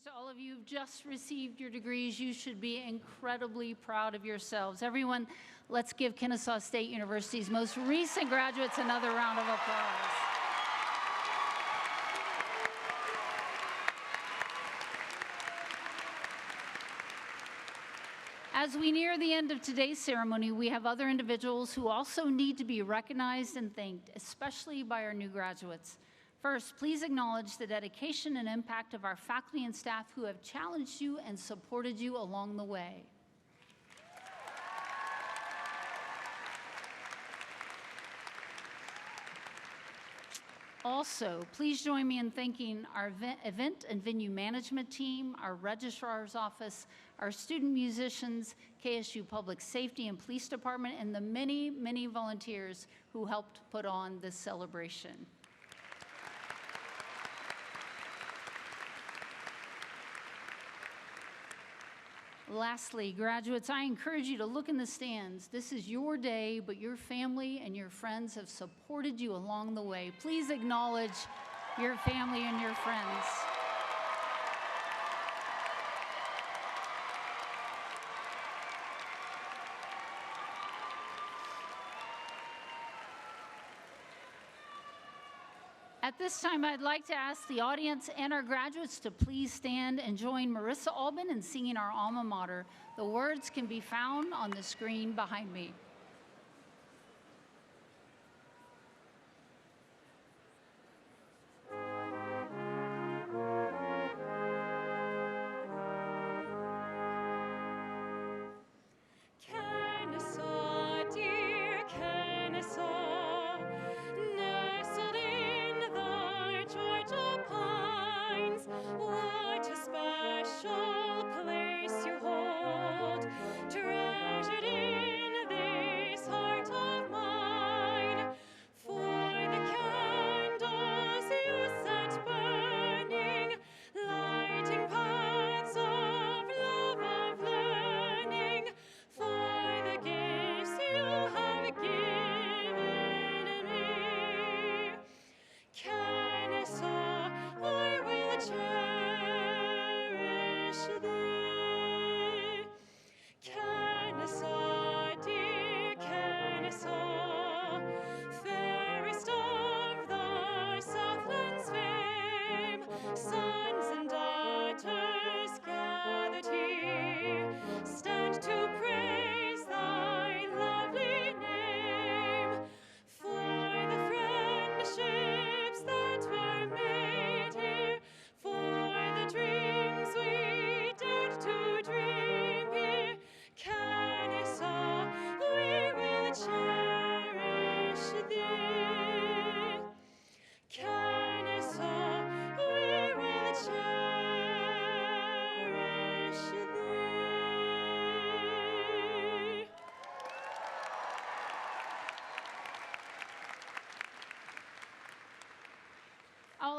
To all of you who've just received your degrees, you should be incredibly proud of yourselves. Everyone, let's give Kennesaw State University's most recent graduates another round of applause. As we near the end of today's ceremony, we have other individuals who also need to be recognized and thanked, especially by our new graduates. First, please acknowledge the dedication and impact of our faculty and staff who have challenged you and supported you along the way. Also, please join me in thanking our event and venue management team, our registrar's office, our student musicians, KSU Public Safety and Police Department, and the many, many volunteers who helped put on this celebration. Lastly, graduates, I encourage you to look in the stands. This is your day, but your family and your friends have supported you along the way. Please acknowledge your family and your friends. At this time, I'd like to ask the audience and our graduates to please stand and join Marissa Albin in singing our alma mater. The words can be found on the screen behind me. Kennesaw, dear Kennesaw, nestled in the Georgia pines, what a special place you hold, treasured in this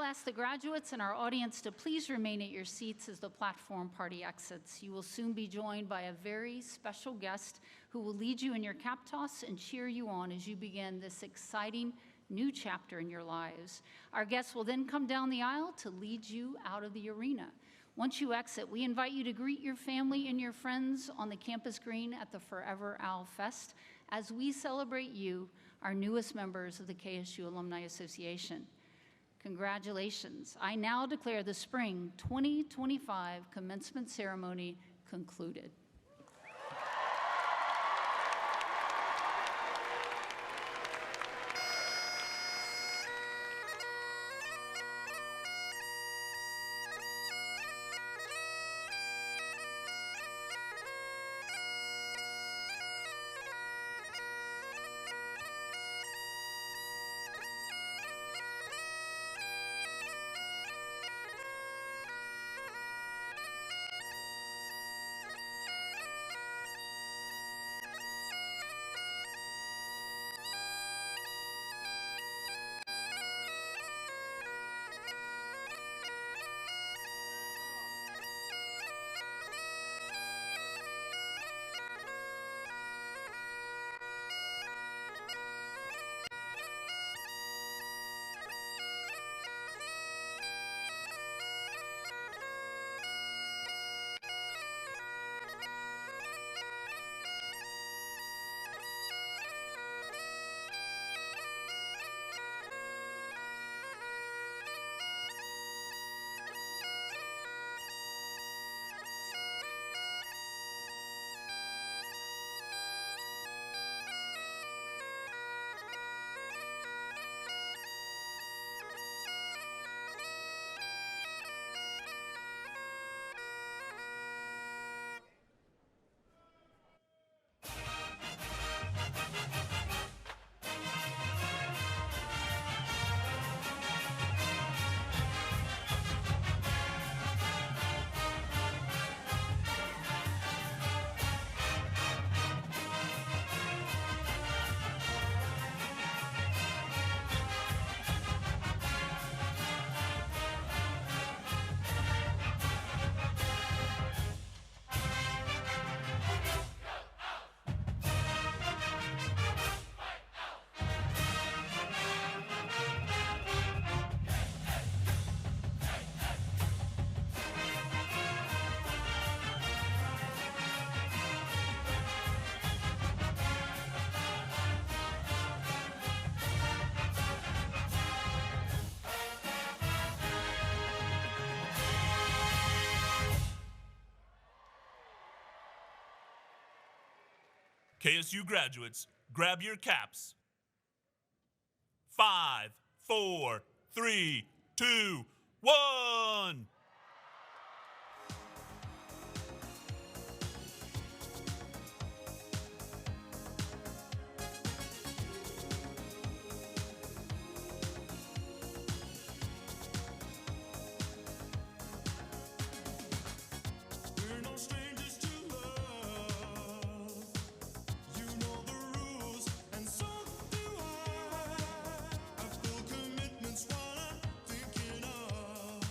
ask the graduates and our audience to please remain at your seats as the platform party exits. You will soon be joined by a very special guest who will lead you in your cap toss and cheer you on as you begin this exciting new chapter in your lives. Our guests will then come down the aisle to lead you out of the arena. Once you exit, we invite you to greet your family and your friends on the campus green at the Forever Owl Fest as we celebrate you, our newest members of the KSU Alumni Association. Congratulations. I now declare the Spring 2025 commencement ceremony concluded. KSU graduates, grab your caps. 5, 4, 3, 2, 1. Commitments while I'm thinking of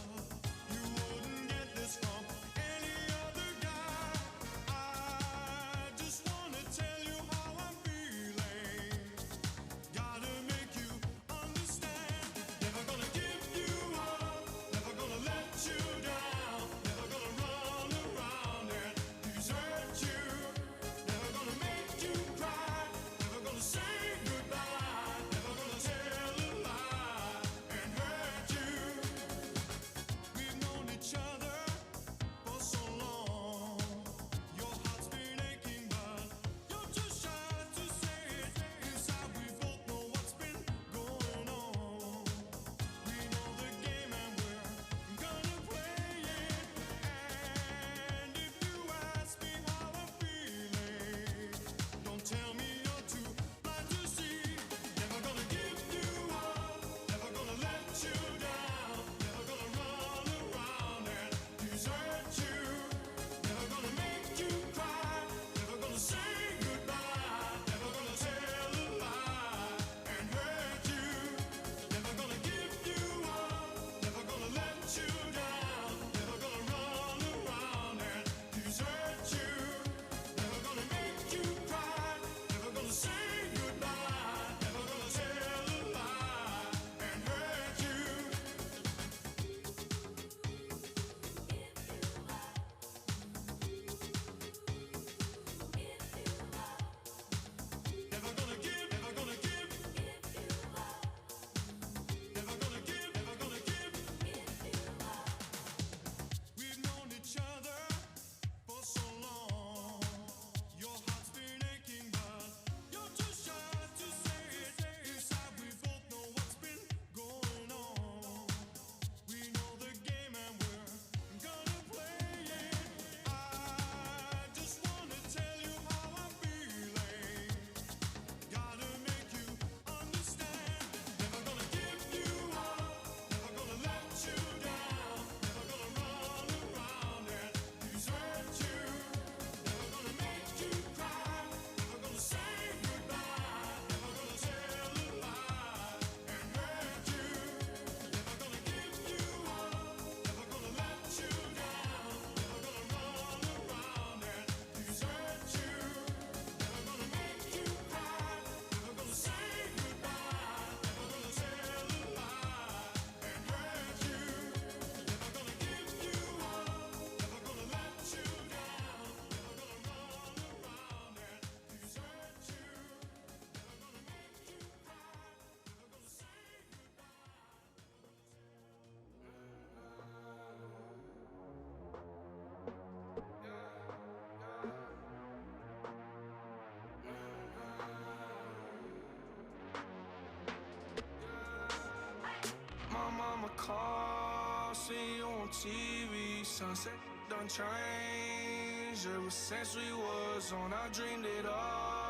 call, see you on TV. Sunset done changed. Ever since we was on, I dreamed it all.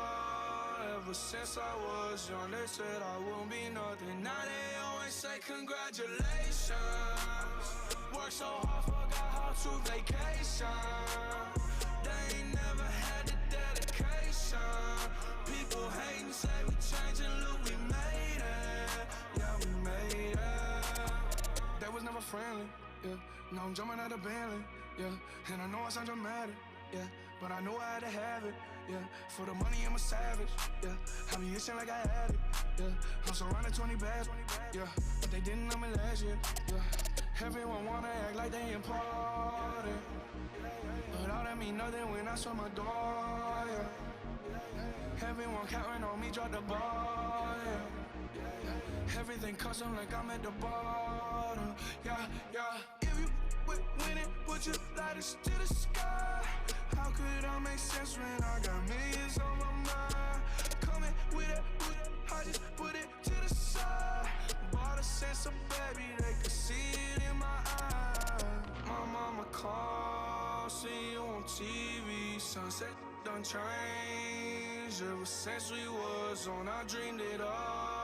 Ever since I was young, they said I won't be nothing. Now they always say congratulations. Worked so hard, forgot how to vacation. They ain't never had the dedication. People hating, say we changing, look, we made it. Yeah, we made it. They was never friendly, yeah. Now I'm jumping out of Bentley, yeah. And I know I sound dramatic, yeah. But I know I had to have it, yeah. For the money, I'm a savage, yeah. I be itching like I had it, yeah. I'm surrounded 20 bags, yeah. But they didn't know me last year, yeah. Everyone wanna act like they important, but all that mean nothing when I saw my door, yeah. Everyone counting on me, drop the ball, yeah. Everything custom like I'm at the bottom, yeah, yeah. If you winning, put your lighters to the sky. How could I make sense when I got millions on my mind? Coming with it, I just put it to the side. Bought a sense of baby, they could see it in my eyes. My mama called, see you on TV. Sunset done changed. Ever since we was on, I dreamed it all.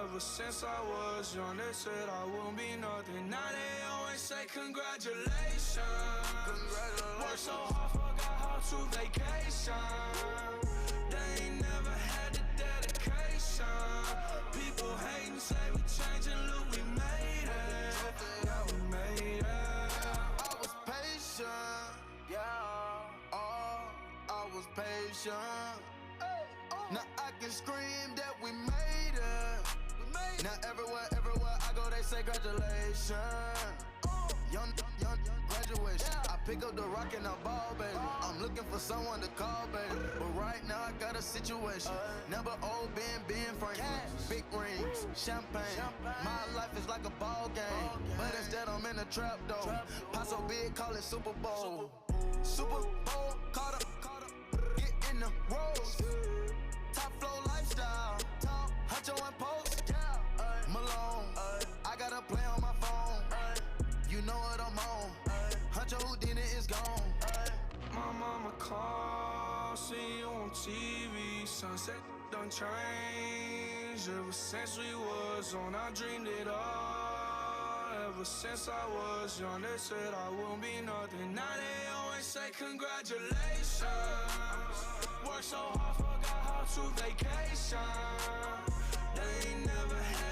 Ever since I was young, they said I won't be nothing. Now they always say congratulations. Worked so hard, forgot how to vacation. They ain't never had the dedication. People hating, say we changing, look, we made it. Yeah, we made it. I was patient, yeah. Oh, I was patient. Now I can scream that we made it. Now everywhere I go, they say congratulations. Young graduation. I pick up the rock and I ball, baby. I'm looking for someone to call, baby. But right now I got a situation. Never old being frank. Big rings, champagne. My life is like a ball game. But instead I'm in a trap though. Pot so big, call it Super Bowl. Super Bowl, caught up. Get in the rolls. Top flow lifestyle. Huncho and post. Malone. I got a play on my phone. You know what I'm on. Huncho Houdini is gone. My mama called, see you on TV. Sunset done changed. Ever since we was on, I dreamed it all. Ever since I was young, they said I won't be nothing. Now they always say congratulations. Worked so hard, forgot how to vacation. They ain't never had